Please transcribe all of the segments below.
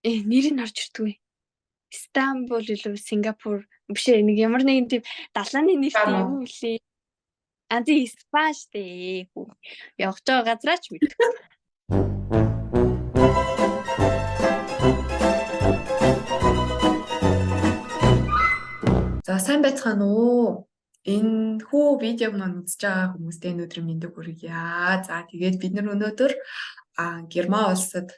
нэр нь орж ирдгүй. Стамбул илүү Сингапур биш ээ, нэг ямар нэгэн тийм далааны нэртэй Панама. юу үлээ. Тийм Спа штэ. Явж байгаа газраа ч мэдгүй. За сайн байцгаана уу? Энэ хүү видеог маань үзэж байгаа хүмүүстээ өнөөдрийн мэндийг хүргье. За тэгээд бид нар өнөөдөр Герман улсад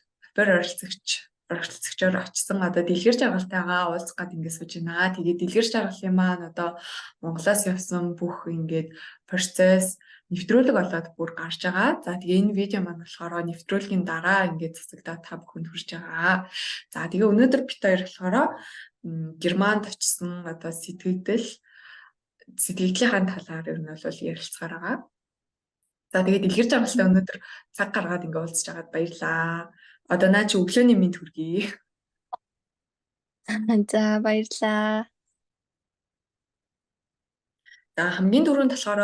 оролцогчоор очсон одоо дэлгэр жаргалтайгаа уулзах гээд ингэ сууж байна. Тэгээд дэлгэр жаргалын маань одоо Монголоос явсан бүх ингээд процесс нэвтрүүлэг болоод бүр гарч байгаа. За тэгээ энэ видео маань болохоор нэвтрүүлгийн дараа ингээд цацагдаад та бүхэнд хүрч байгаа. За тэгээ өнөөдөр бит хоёр болохоор Германд очсон одоо сэтгэгдлийнхаа талаар ер нь бол ярилцгаар байгаа. За тэгээд дэлгэр жаргалтай өнөөдөр цаг гаргаад ингээ уулзч байгаад баярлаа. Одоо наа чи өглөөний мэнд хүргэе. За баярлаа. За хамгийн түрүүнд болохоор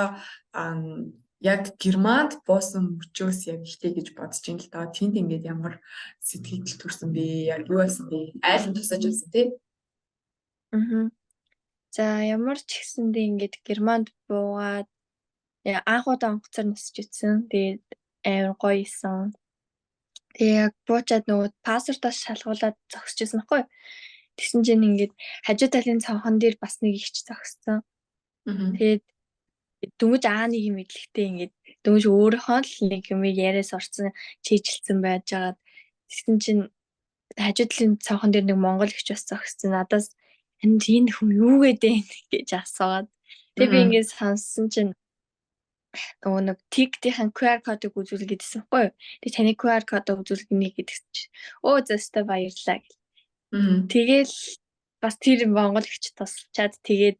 яг Германд буусан мөчөөс яг ихтэй гэж бодож ин л доо тэнд ингээд ямар сэтгэл төрсөн бэ? Яг юу болсон бэ? Айл нь тусаж байсан тий? За ямар ч гэсэндээ ингээд Германд буугаад анх удаа онгоцоор нисэж ирсэн. Тэгээд амар гоё исэн. Тэгээ яг буучаад нөгөө паспортоос шалгуулаад зогсчихсон байхгүй. Тэгсэн чинь ингээд хажуу талын цонхон дээр бас нэг ихч зогссон. Тэгээд дөнгөж нэг юм мэдлэгтэй ингээд дөнгөж өөрийнхөө л нэг юм яриас орсон чийжилсэн байж байгаа. Тэгсэн чинь хажуу талын цонхон дээр нэг монгол ихч бас зогссон. Надаас энэ хүн юу гэдэг гэж асууад. Тэгээ би ингээд сонссон чинь нөгөө нэг TikTok-ийн QR кодыг үзүүлгээд байсан байхгүй юу? Тэгээ таны QR кодыг үзүүлгэнэ гэдэг чинь зөстэй баярлаа гэл. Тэгэл бас тэр монгол ихч тусалчаад тэгээд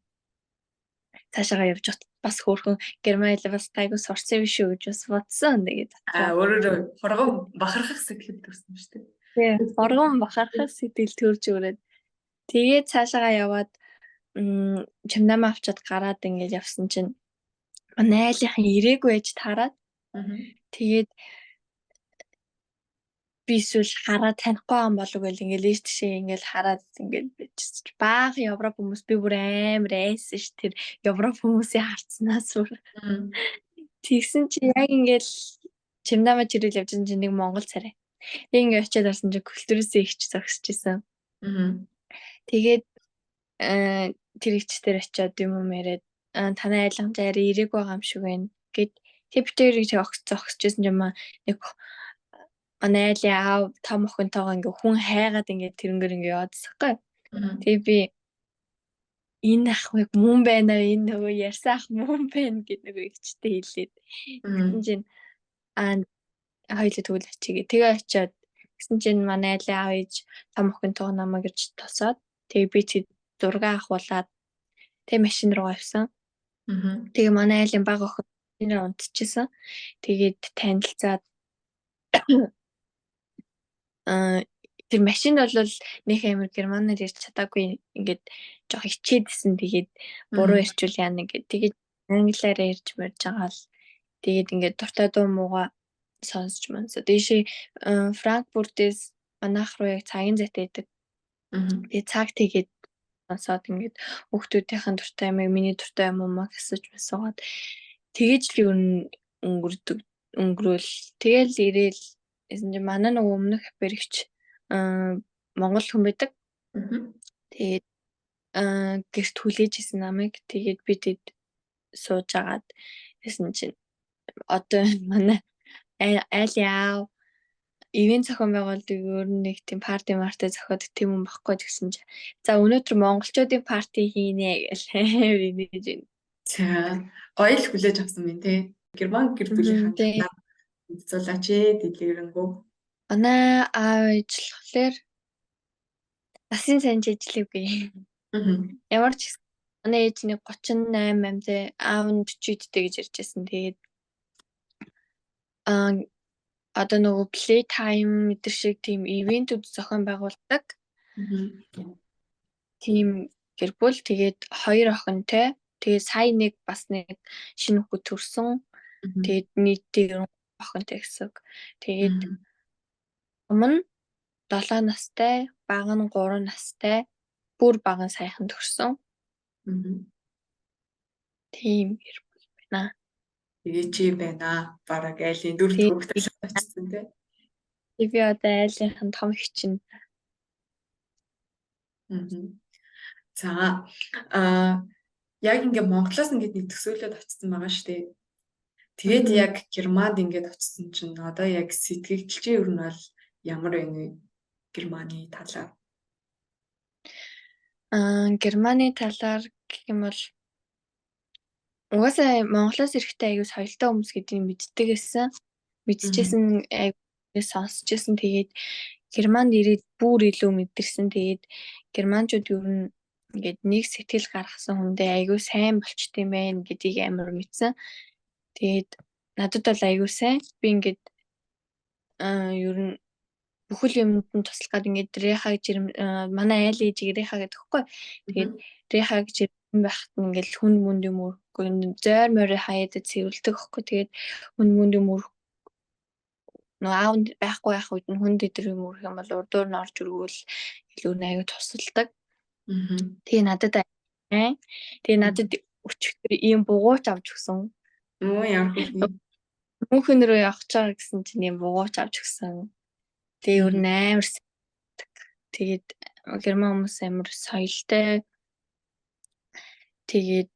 цаашаа явж бат бас хөөрхөн Герман хэлээ бас гайгүй сурсан юм шүү гэж бас бодсон. Тэгээд өөрөөр хоргон бахархах сэтгэл төрсөн шүү дээ. Тийм, хоргон бахархах сэтгэл төрж өрөөд тэгээд цаашаа яваад чамнаа авчаад гараад ингээд явсан чинь манай айлынхан ирээгүй ээж таарад. Тэгээд би эсвэл хараад танихгүй юм болов гэл ингээл ээж тишээ ингээл хараад ингээл бичиж баах Европ хүмүүс би бүр амар айсан ш тэр Европ хүмүүсийн харцнаас бүр. Тэгсэн чи яг ингээл чимнамаа чирэл явж байгаа чинь нэг монгол царай. Тэг ингээд очиад орсон чинь культурээсээ ихч зогсож исэн. Тэгээд тэр ихчдэр очиод юм яриад танай айлган зайраа ирээгүй байгаа юм шиг байна гэд тэвтэрийг зогсчихсэн юм аа нэг манай айлын аав том охинтойгоо ингээ хүн хайгаад ингээ тэрнгээр ингээ яваадсахгүй. Тэгээ би энэ ах яг мөн байна аа энэ нөгөө ярьсан ах мөн байна гэд нөгөө ихчтэй хэлээд. Тэгсэн чинь хоёул тэгвэл очигээ. Тэгээ очиод гэсэн чинь манай айлын аав ээж том охинтойгоо намайг ирж тосоод тэгээ би зураг авахуулаад тэг машин руу явсан. Тэгээ манай айлын баг охин нэр унтчихсан. Тэгээд танилцаад тэр машинд бол нэг амир германаар ярьж чадаагүй ингээд жоох хичээдсэн. Тэгээд буруу ярьчул яана гэд. Тэгээд англиар ярьж мэрж байгаа л тэгээд ингээд дуртай дуу мууга сонсч мансаа. Дэшээ Франкфуртээс манайх руу яг цагийн зайтай идэг. Тэгээд цаг тэгээд сонсоод ингээд хүүхдүүдийнхэн дуртай юм миний дуртай юм уу гэсэж басуугаад тэгэж л өнгөрөөл тэгэл ирээл эсэн чинь манай нөгөө өмнөх бэрэгч Монгол хүн байдаг. Тэгээд гэрт хүлээж исэн намайг тэгээд би тэд сууж агаад эсэн чинь одоо манай айл яав ивент зохион байгуулалтыг өөр нэг тийм парти зохиод тийм юм баггүй гэсэн чинь за өнөөдөр монголчуудын парти хийнэ гэлээ инээж байна. За гоё л хүлээж авсан байна те. Герман гэр бүлийнхэн талаар үзүүлээч дэлгэрэнгүй. Манай аав ээж болохоор насын сайн жижиггүй. Ямар ч манай ээж нэг 38 амтай аав нь 40 дтэй гэж ярьжсэн. Тэгээд одоо нөгөө play time мэдэр шиг тийм ивентүүд зохион байгуулдаг. Тийм гэр бүл тэгээд 2 охинтой. Тэгээд сая нэг бас нэг шинэ хүүхэд төрсөн. Тэгээд нийтдээ 3 охинтой гэсэн. Тэгээд өмнө 7 настай, бага нь 3 настай, бүр бага нь саяхан төрсөн. Тийм гэр бүл байна. Тэгээ чи байна. Бараг айлын 4 дахь хүүхэд очсон тий. Би одоо айлынхан том их чинь. За яг ингээ Монголоос ингээд нэг төсөөлөд очсон байгаа шүү дээ. Тэгээд яг Германд ингээд очсон чинь одоо яг сэтгэгдэл чинь ер нь бол ямар байна вэ? Германы талаар. Германы талаар гэх юм бол угаасаа Монголоос ирэхдээ аягүй соёлтой хүмүүс гэдгийг мэддэг гэсэн. Мэдчихсэн аягүй сонсчихсэн. Тэгээд Германд ирээд бүр илүү мэдэрсэн. Тэгээд германчууд ер нь ингээд нэг сэтгэл гаргасан хүндээ аягүй сайн болчт юм байна гэдгийг амар мэдсэн. Тэгээд надад бол аягүй сайн. Би ингээд ер нь бүхэл юмд нь туслах гээд ингээд Реха гэж манай айл ээжийг Реха гэдэг хэвгүй. Тэгээд Реха гэж байхад ингээд хүн мүнд юм өрөхгүй зойр морь хаяад цэвэрлдэг хэвгүй. Тэгээд хүн мүнд юм өрөх нөө аавд байхгүй байх үед нь хүн дэдэр юм өрөх юм бол урдуур нь орж өргөөл илүү аягүй тусалдаг. Тэгээ надад айн. Тэгээ надад өчигдөр ийм бугууч авч өгсөн. Ямар хөө. Мөнхөн рүү явах гэж байгаа гэсэн чинь ийм бугууч авч өгсөн. Тэгээ өөр амар. Тэгээд герман хүмүүс амар соёлтой. Тэгээд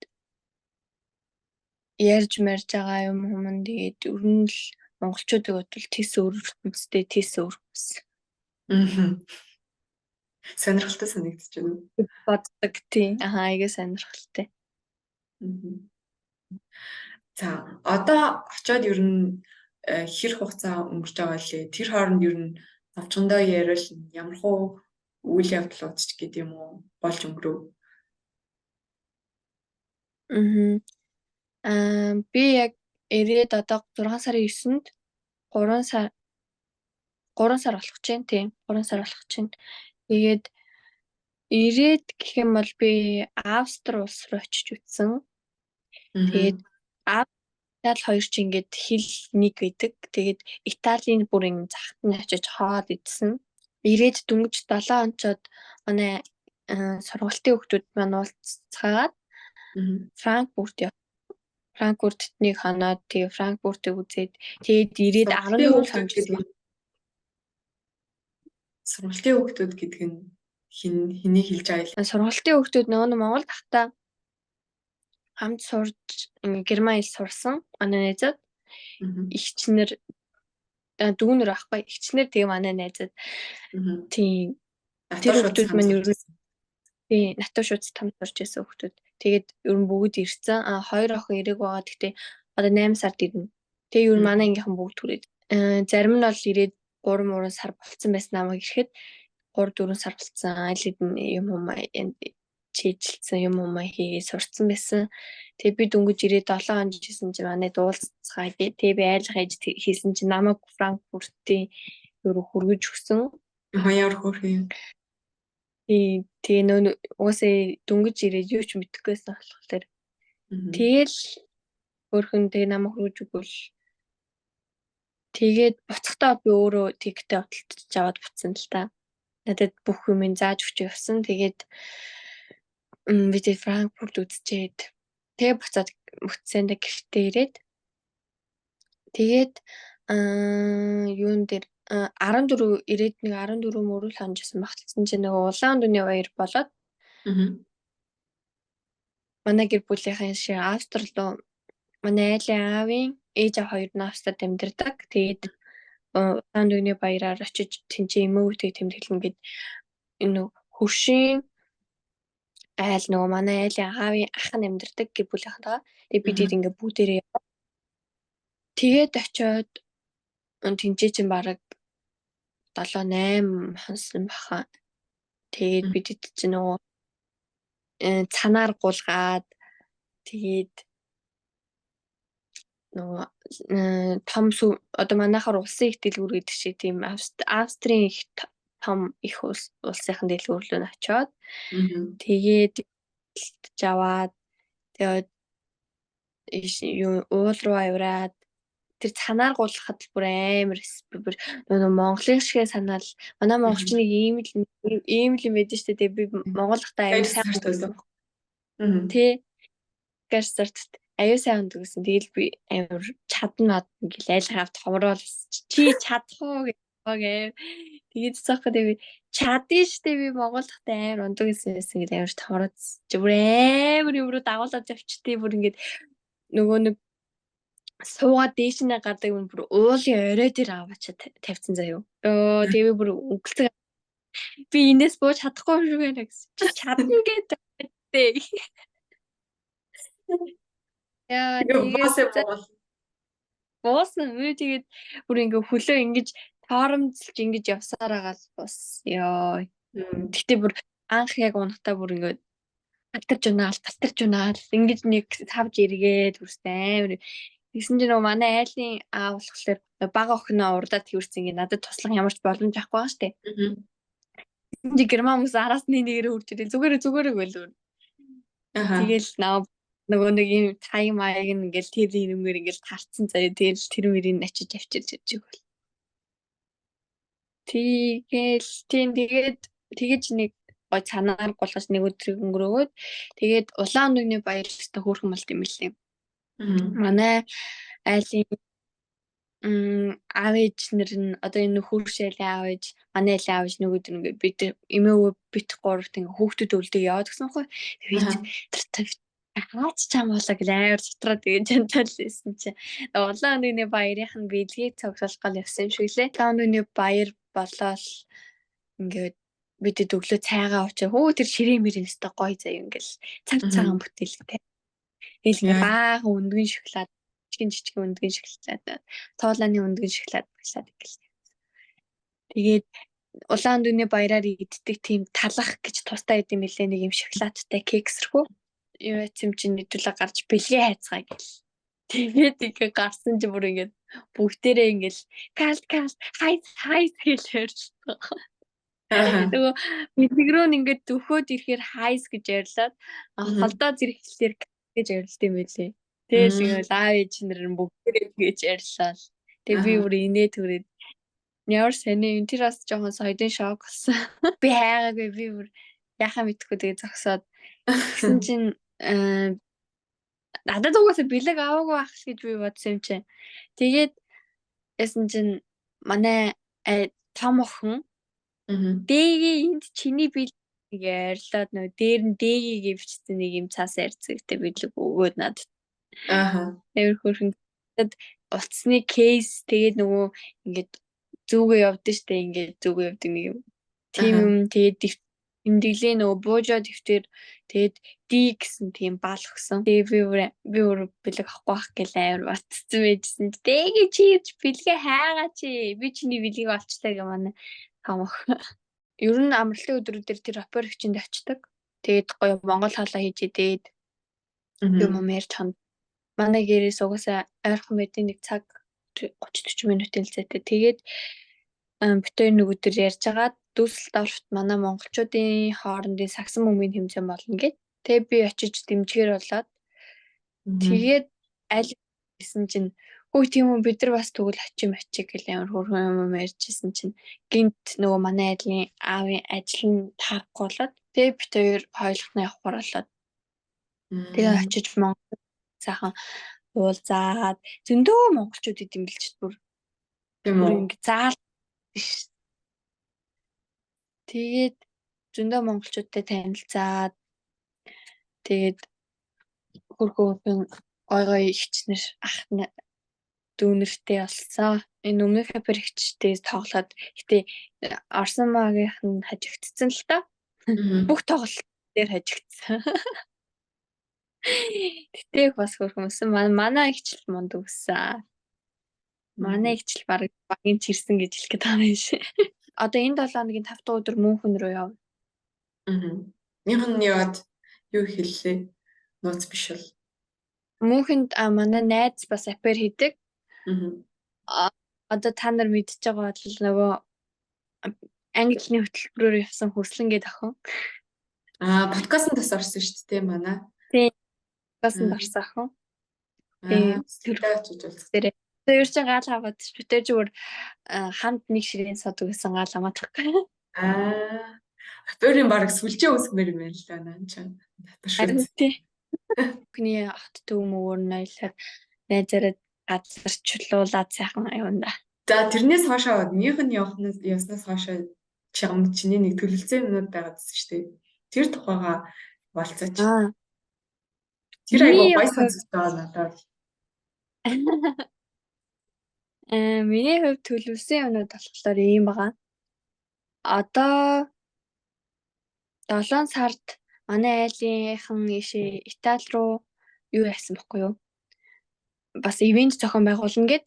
ярьж марж байгаа юм хүмүүс тэгээд ер нь л монголчуудыг бодвол тис өөр хүмүүстэй тис өөр хүмүүс. Сонирхолтой санагдчих байна. Боддог тий. Аяга сонирхолтой. За одоо очиод ер нь хэр хугацаа өнгөрч байгаа лээ. Тэр хооронд ер нь навчгандаа ярил ямар хуу үйл явдал удаж гэдэг юм уу болж өнгөрөв. Би яг ирээд одоо 6 сарын 9-нд 3 сар болох гэж байна тийм 3 сар болох гэж байна. Тэгээд ирээд гэх юм бол би Австри улс руу очиж үтсэн. Тэгээд Итали хоёр ч ингээд хэл нэг байдаг. Тэгээд Италийн бүрийн захад нь очиж хоол идсэн. Ирээд дөнгөж 7 онцоод манай сургалтын хүүхдүүд маань уулзцаагаад Франкфуртыг ханаад тэгээ Франкфуртыг үзээд тэгээд ирээд 14 сард сургалтын хүүхдүүд гэдэг нь хэнийг хэлж байгаа юм? Сургалтын хүүхдүүд нөгөө Монгол тахта хамт сурж герман хэл сурсан манай найзууд ихчнэр дүүнэр байхгүй ихчнэр тэгээ манай найзууд тийм тэр хүүхдүүд маань ер нь тий натуу шууд там сурч байсан хүүхдүүд тэгээд ер нь бүгд ирсэн хоёр охин ирэг байгаа гэхдээ одоо 8 сард ирнэ тэгээ ер нь манай ангийнхан бүгд түрээд зарим нь бол ирээд 3 сар болцсон байсан намайг ирэхэд 3-4 сар болцсон аль хэдийн юм чийжилсэн юм хийгээ сурцсан байсан. Тэгээ би дөнгөж ирээд 7 хоног жисэн чи манай дуулцгаа тэгээ би айлах ээж хийсэн чи намайг Франкфуртын өрөө хүргэж өгсөн. Яар хөрхий. Тэгээ нөө уусаа дөнгөж ирээд юу ч мэдэхгүйсэн болохоор тэгэл өөрхөн тэгээ намайг хүргэж өгвөл тэгээд буцахтаа би өөрөө тэгтээ хөдөлтөж аваад буцсан л та. Надад бүх юм зааж өгч явсан. Тэгээд би тэг Франкфурт үзчихэд тэгээ буцаад мөцсөндө гэртээ ирээд тэгээд юун дээр 14 ирээд нэг 14 мөрөл хонжсэн багтсан чинь нэг улаан дүний баяр болоод манай гэр бүлийнхэн шиг Австрал руу манай айлын аавын ээж аав хоёр нь Австралид амьдардаг. Тэгээд улаан дүний баяраар очиж тэнцээ эмээгтэй тэмдэглэн гээд энэ хөршийн айл нөгөө манай айлын аавын ах нь амьдардаг гэр бүлийнхэнтэйгээ. Тэгээд бид ингээ бүгдээрээ тэгээд очиод тэнцээ чинь бараг 7-8 хонсон баха. Тэгээд бид чинь нөгөө цанаар гулгаад тэгээд нөгөө том одоо манайхаар улсын их дэлгүүр гэдэг шиг тийм Австрийн их том их улсынхан дэлгүүр рүү очиод тэгээд аваад тэгээд уул руу авираад тэр цанаар гулахад бүр амар би бүр нөгөө Монголын шигээ санаал манай монголчин нэг ийм л юм байдаг шүү дээ. Би Монголтай аюу сайн Гайсарт ундаг. байсан. Тэ гэрсэрт аюу сайн ундаг гэсэн. Тэгэл би амар чадна гэл айлгаа авт хомроол чи чадах уу гэгээ. Тэгээд цаахад би чадна штэ би Монголтай амар ундаг гэсэн гэл амар тохороод чи бүр амар юм руу дагуулад явчтээ бүр ингээд нөгөө нэг суугаад дээш нь гардаг юм бүр уулын орой дээр аваачаа тавьсан заяо. Тэгээ бүр өгөлцөг би энэс бууж чадахгүй шүү гэнэ гэсэн. Чи чадна гэдэг. Яа тэгээд буусан би тэгээд бүр ингээ хөлөө ингэж таарамдсалж ингэж явсаар агаал бас ёо. Тэгтээ бүр анх яг унахтаа бүр ингээ алтарч унаал ингэж нэг тавж эргээд бүрсэн амар. Тэгсэн чинь нөгөө манай айлын аав болохоор бага охиноо урдаад тэрсэн ингээ надад туслах ямар ч боломж авахгүй байгаа штэ. Чи герман хүмүүс араас нэгээр үрж ирэл зүгээр гэлээ. Тэгэл нөгөө нэг юм тай маяг ингээл тэр юмэр ингээл тарцсан заяа тэгэл тэр мөрийг ачиж авчирч ижиг бол. Тэгээд нэг гой цанаар гулгаж нэг өдрийг өнгөрөөгөөд тэгээд улаан өнөөгний баяр өстө хөөрхөн болт юм лээ. Манай айлын аав ээж нар нь одоо энэ хөршөлийн аав ээж манай айлын аав ээж нөгөө ингээд бид эмээ бит гуравт ингээд хүүхдүүд өлдөг яваад гэсэн хөө. Тэгээд хаач чам болоо гэл амар дотроо тэгээд жанталсэн чи улаан өнөөгний баярынх нь бэлгийг цогцолох гал явсан юм шиг лээ. Улаан өнөөний баяр болоод ингээд бидэд өглөө цайгаа уучаа хөө тэр ширээ мөрийн өстө гоё заяа ингээл цагаан бүтээлтэй. Тэгэл ингээ баахан өндгөн шоколад жижигэн өндгөн шоколад тоолааны өндгөн шоколад багшаад ингээл. Тэгээд улаан дүүний баяраар иддэг тийм талах гэж тустай идэм билээ нэг юм шоколадтай кексэрхүү. Юу юм чинь нэдүүлээ гарч бэлгээ хайцгаа гэл. Тэгээд ингээ гарсан чи бүр ингээ бүгдээрээ ингээл калт хайс гэлээр. Нөгөө мэлгрөө ингээд дөхөөд ирэхээр хайс гэж ярьлаад холдоо зэрэглэлээр гэж ярьлт юм байлээ. Тэгэл ингээл аав ээж нар бүгдээрээ гэж ярьлаа. Тэгээ би бүр инээ төрөөд ямар сони энэ тэр бас жоохон соёдын шок болсон. Би хайгаагүй би бүр яхаа мэдхгүй тэгээ зогсоод тэгсэн чинь надад угаасаа бэлэг аваагүй ах гэж би бодсон юм чинь. Тэгээд ясан чинь манай том охин дэгийн энд чиний бил ярьлаад нөө дээр нь дэгийг өвчтсөн нэг юм цаас ярьцагтай билэг өгөөд надад. Тэр хөрхөн утасны кейс тэгээд нөгөө ингээд зүгээ явдсан штэ ингээд зүгээ явдаг нэг юм. Тийм юм тэгээд тэмдэглээ нөгөө буужаа дэвтэр тэгээд ди гэсэн тийм баал өгсөн. Тэгээд би өөр бэлэг авахгүй ах гээл амар батцсан байжсэн. Дэгийн чи бэлгээ хайгаа чи би чиний бэлгийг олчлаа гэ манай хамах. Ер нь амралтын өдрүүдээр тэр оперативчэнд очдог. Тэгээд гоё Монгол хаалаа хийж идээд юм ярьж ханд. Манай гэрээс угаасаа ойрхон мэдээ нэг цаг 30-40 минутын зайтай. Тэгээд битээ нэг өдөр ярьж агаад дүүсэлт авралт манай монголчуудын хоорондын сагсан бөмбөгийн тэмцээн болно гэд. Тэгээд би очиж дэмжгээр болоод тэгээд аль гэсэн чинь хөөе тийм үү бид нар бас тэгвэл очим гэл амар хөрхөн юм ярьжсэн чинь гинт нөгөө манай айлын аавын ажил нь таарахгүй болоод тэгээд бит хоёр хойлохны явахаар болоод тэгээд очиж Монгол сайхан уулзаад зөндөө монголчууд идэм билж бүр тийм үү ингэ заал биш. Тэгээд зөндөө монголчуудтай танилцаад тэгээд хөрхөн гой ихчнэр ах дүүнэртэй болсон. Энэ өмнөх оперативчтэй тоглоод гэтээ Орсон магийнх нь хажигдсан л та. Бүх тоглолт дээр хажигдсан. Тэтэйг бас хөрхөмсөн. Манай ихчл мунд өгсөн. Манай ихчл баг багийн чирсэн гэж хэлэх гээд байгаа юм шиг. Одоо энэ 7 хоногийн 5 дахь өдөр Мөнхөн рүү яв. Мөнхөн яваад юу хэллээ? Нууц биш бол. Мөнхөнд манай найз бас апер хийдэг. Одоо та нар мэдчихэж байгаа бол нөгөө английн хөтөлбөрөөр явсан хөрслөн гээд охин. Подкастт бас орсон шүү дээ манай. Тийм. Подкастт орсон охин. Тийм. Тэр очиж уулзах. Тэр чинь гал аваад битээ зүгээр хамт нэг ширээн суудаг гэсэн гал амаадахгүй. Аа. Акторын баг сүлжээ үсгмээр юм байна л да наа чинь. Харин Татваршгүй. тий. Хүний хот төв мөр ноёлоор найзаараа газарчлуулаад сайхан явна да. За тэрнээс хоошоо минийх нь явснаас хоошоо чамд чиний нэг төлөвлөсөн юмнууд байгаа гэсэн шүү дээ. Тэр тухайга болцооч. Аа. Тэр айгуу Миний гоё хувьд сонсогдоо надад. миний хувьд төлөвлөсөн юмнууд болохоор ийм байгаа. Одоо 7 сард манай айлынхан ийшээ Итали руу юу яасан бэхгүй юу? Бас ивент зохион байгуулна гэд.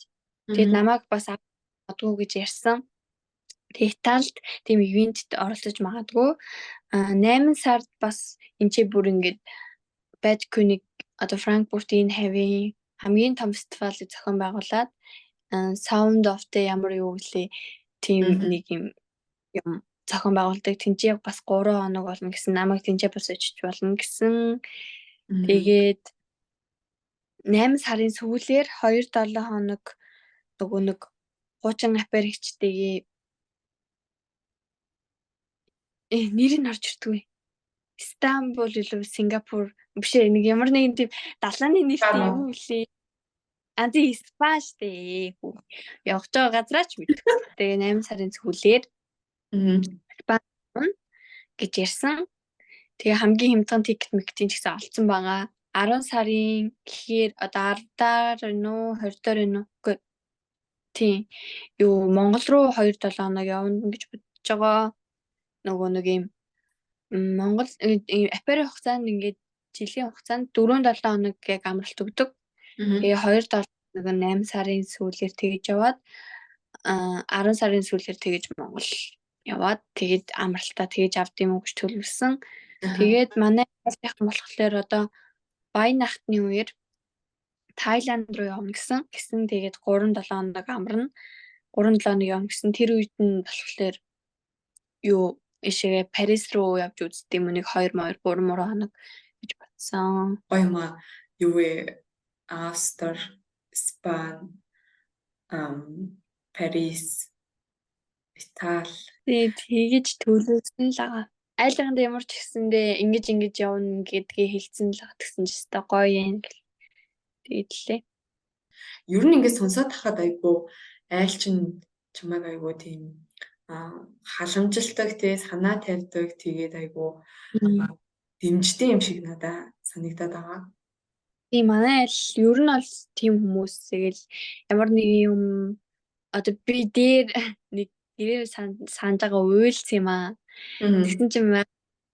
Тэгэд намайг бас авдаггүй гэж ярьсан. Тэгээ Италид тийм ивентэд оролцож магадгүй. 8 сард бас энэчээ бүр ингээд Bad König одоо Франкфуртын хавийн хамгийн том фестивалыг зохион байгуулад Sound of the ямар юу гэлээ тийм нэг юм зохион байгуулдаг. Тэнцээ бас 3 хоног болно гэсэн намайг тэнцээ бас очиж болно гэсэн. Тэгээд 8 сарын сүүлээр 2-7 хоног нөгөө нэг хуучин аперичтэйгээ нэр нь орж ирдгүй. Стамбул илүү Сингапур биш ээ нэг ямар нэгэн тийм далааны нэртэй юу гэлээ. Анти Испани штэ. Явж байгаа газраа ч мэдгүй. Тэгээ 8 сарын сүүлээр Испани гэж ярьсан. Тэгээ хамгийн хямдхан тикет мэгтийн ч гэсэн олцсон байгаа. 10 сарын гэхээр одоо 10-даар энэ үү 20-доор энэ үү. Тийм. Юу Монгол руу 2-7 хоног явна гэж бодож байгаа. Нөгөө нэг юм Монгол апери хугацаанд ингээд жилийн хугацаанд 4-7 хоног яг амралт өгдөг. Тэгээ 2-7 хоног 8 сарын сүүлээр тэгж яваад 10 сарын сүүлээр тэгж Монгол яваад тэгээд амралтаа тэгж авд юм уу гэж төлөвлөсөн. Тэгээд манай сайхан болохоор одоо Баян нахтны үеэр Тайланд руу явна гэсэн тэгээд 3-7 хоног амарна. 3-7 хоног явна гэсэн тэр үед нь болохоор юу ишээ Парис руу явж үзтiim юм нэг 2 3 хоног гэж бодсон. Гоё юм аа. Юу вэ? Австр, Испани, Парис, Итали. Тэгэж төлөвлөсөн л байгаа. Айлганд ямар ч гэсэндээ ингэж явна гэдгээ хэлсэн л байгаа гэсэн ч өстой гоё юм гэл. Тэгэдлээ. Ер нь ингээд сонсоод тахад айгу айл чинь чамайг айгу тийм халамжилдаг тий санаа тавьдаг тэгээд айгу дэмждэг юм шиг надад санагдаад байгаа. Тийм манай айл ер нь бол тийм хүмүүс тэгэл ямар нэг юм одоо би дээр нэг гэрээ санаж байгаа уйлц юм аа. Тэгсэн чинь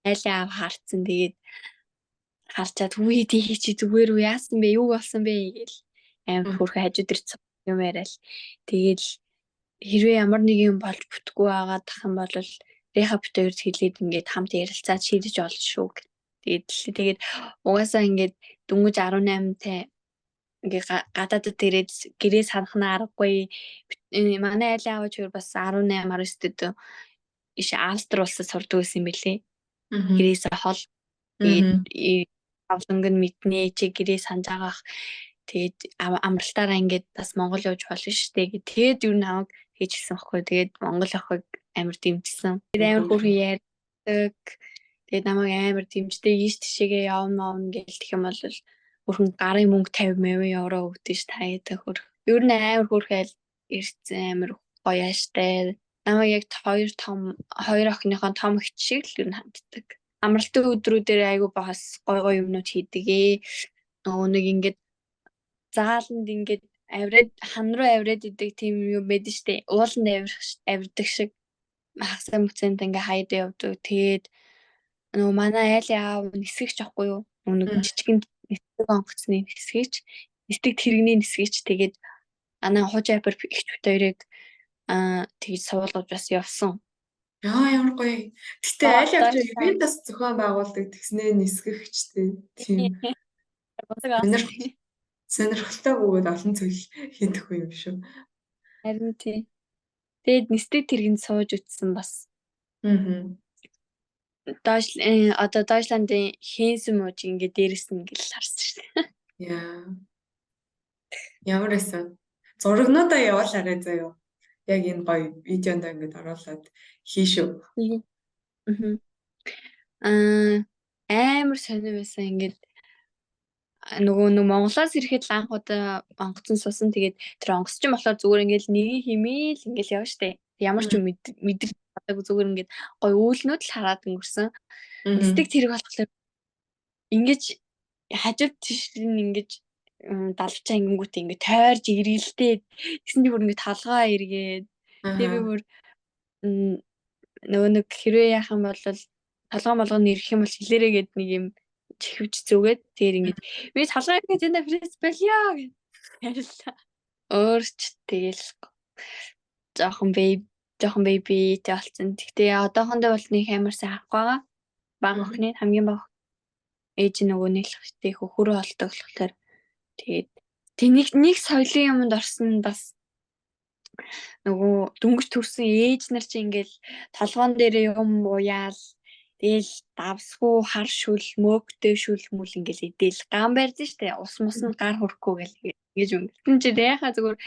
айлын аав харцсан тэгээд харчаад үгүй тий чи зүгээр үү яасан бэ юу болсон бэ гэл амар хөөрхөн хажууд ирж юм яриад тэгэл хэрвээ ямар нэг юм болж бүтггүй байгаа тах юм бол рехабилитаторд хэлээд ингээд хамт ярилцаад шийдэж олж шүү. Тэгээд угаасаа ингээд дөнгөж 18-тай ингээ гадаадд ирээд гэрээ санахнаа аргагүй. Манай айлын аав ч бас 18 19-д иш Австри улсад сурдаг байсан юм билээ. Гэрээсээ хол авланг нь мэднэ чи гэрээ санаж агаах. Тэгээд амралтаараа ингээд бас Монгол явж болно штэ гэ. Тэгээд юу намайг хийчихсэн байхгүй. Тэгээд Монгол явахыг амар дэмжсэн. Тэгээд амар хөөрхөн ярьдаг. Тэгээд намайг амар дэмждэг ийш тишээгээ явна гэл гэх юм бол хөрхөн гарын мөнгө 50 евро өгдөө ш таяадаг хөр. Ер нь амар хөөрхөн ирсэн амар гоё яаштай. Намайг яг хоёр охиныхон том эгч шиг л ер нь ханддаг. Амралтын өдрүүдээр айгу бас гоё юмнууд хийдгээ. Нөгөө нэг ингээд зааланд ингээд авирад хан руу авирад идэг тийм юм байдаг штэ. Ууланд авирдаг шиг хагас мөцөнд ингээ хайд явдаг. Тэгээд нөгөө манай айлын аав нисгэгч ахгүй юу? Нэг жижигэн нисдэг онгоцны нисгэгч, нисдэг тэрэгний нисгэгч. Тэгээд манай хуучин апер ихч бит хоёрыг тэгж суулгаж бас явсан. Ямар гоё. Гэтэ айл явж ивентас зохион байгуулдаг тэгснээ нисгэгчтэй. Тийм. Сонирхолтой бөгөөд олон зүйл хийдэг юм шүү. Харин тий. Тэгээд нисдэг тэргэнд сууж үтсэн бас. Одоо Дойчландын Хэнсэн мууж ингээ дээрэс нь ингээл харсан шүү дээ. Яа. Ямар байсан? Зурагнуудаа явуулаарай заяа. Яг энэ гоё видеонд ингээд оруулаад хийшүү. Мгм. Амар сонир байсан ингээд нөгөө Монголоос ирэхэд л анх удаа онгоцон сусан. Тэгээд тэр онгоц чинь болохоор зүгээр ингээд нэг химээл ингээд явна штэ. Ямар ч юм мэдрэг чадаагүй зүгээр ингээд гоё үйлнүүд л хараад өнгөрсөн. Нэстэг тэрэг болохоор ингэж хажууд тийш нь ингэж далавчаа ингэнгүүт ингэ тойрж иргэлтэй. Тэгсэн чи бүр ингэ талгаа эргээд. Тэгээ би бүр нөгөө нэг хэрвээ яах юм бол толгой молгонд ирэх юм бол хэлээрээ гээд нэг юм чихвч зүгээд тэгээд ингэ би толгой эргээд энэ пресс болё гэж ярьлаа. Өөрч тэгэл жоохон бэби болсон. Гэхдээ одоохондоо бол нэг амар сайн авах байгаа. Бага охины хамгийн бага ээж нөгөө нэг л ихтэй хөхөрөө олдог болохоор тэгээд нэг соёлын юмд орсон нь бас нөгөө дөнгөж төрсэн ээж нар чи ингээл толгоон дээр юм уяал тэгэл давсгүй хар шүл мөөгтэй шүл мүл ингээл идэл гам барьж штэ ус мус нь гар хөрөхгүй гэл ингэж өнгөртөн чи яхаа зүгээр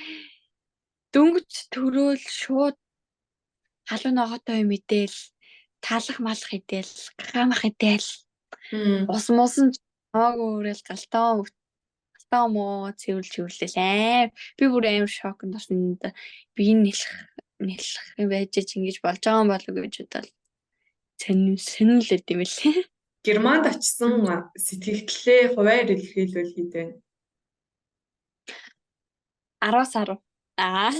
дөнгөж төрөөл шууд халуун ногоотой юм идэл таалах малах идэл гамах идэл ус мус нь хамаагүй өрөөл галтаа муу цэвэрлээл би бүр амар шокнд орсон. Би нэлэх байж ингэж болж байгаа юм болов гэж бодоод сонирхол өгд юм лээ. Германд очсон сэтгэгдлээ хуваар илэрхийлвэл хэд вэ? 10-аас 10. 10-аас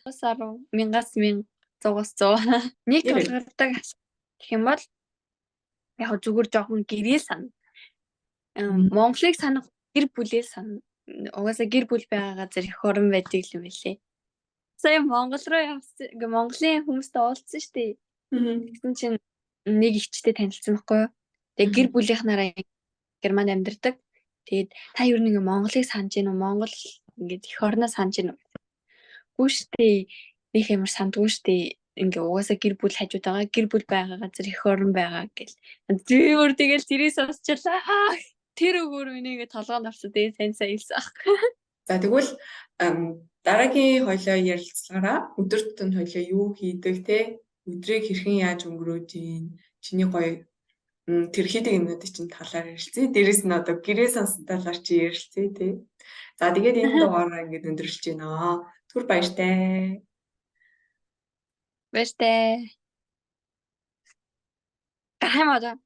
10, 1000-аас 1000, 100-аас 100. Нэг тулгардаг гэх юм бол яг зүгээр жоохон гэрээ сана. Монголыг санах гэр бүлээ сана. Угаасаа гэр бүл байгаа газар их орон байдаг юм билээ. Сая Монгол руу явсан. Монголын хүмүүстэй уулзсан шүү дээ. Тэгсэн чинь нэг ихчтэй танилцсан байхгүй юу? Тэгээ гэр бүлийнхнаараа Германд амьдардаг. Тэгээд та юу нэг Монголыг санаж гин үү? Монгол ингээд эх орноо санаж гин үү? Үгүй шүү дээ. Них ямар сандгүй шүү дээ. Ингээ угаасаа гэр бүл хажууд байгаа. Гэр бүл байгаа газар эх орон байгаа гэл. Зөөр тэгэл тэрээс сонсчлаа. Тэр өгөр минийгээ толгоонд авсан. Тэгээ сайн илсэн ах. За тэгвэл дараагийн хоёлоо ярилцлагаараа өдөр тутамд хоёлоо юу хийдэг те өдрийг хэрхэн яаж өнгөрөөж ийн чиний гоё тэр хийдэг юмнуудыг чинь талаар ярилцъя. Дээрэс нь одоо гэрээ сонсон талаар чи ярилцъя те. За тэгээд энэ дугаараа ингээд өндөрлөж байна. Түр баяртай. Баяртай. Гахамаа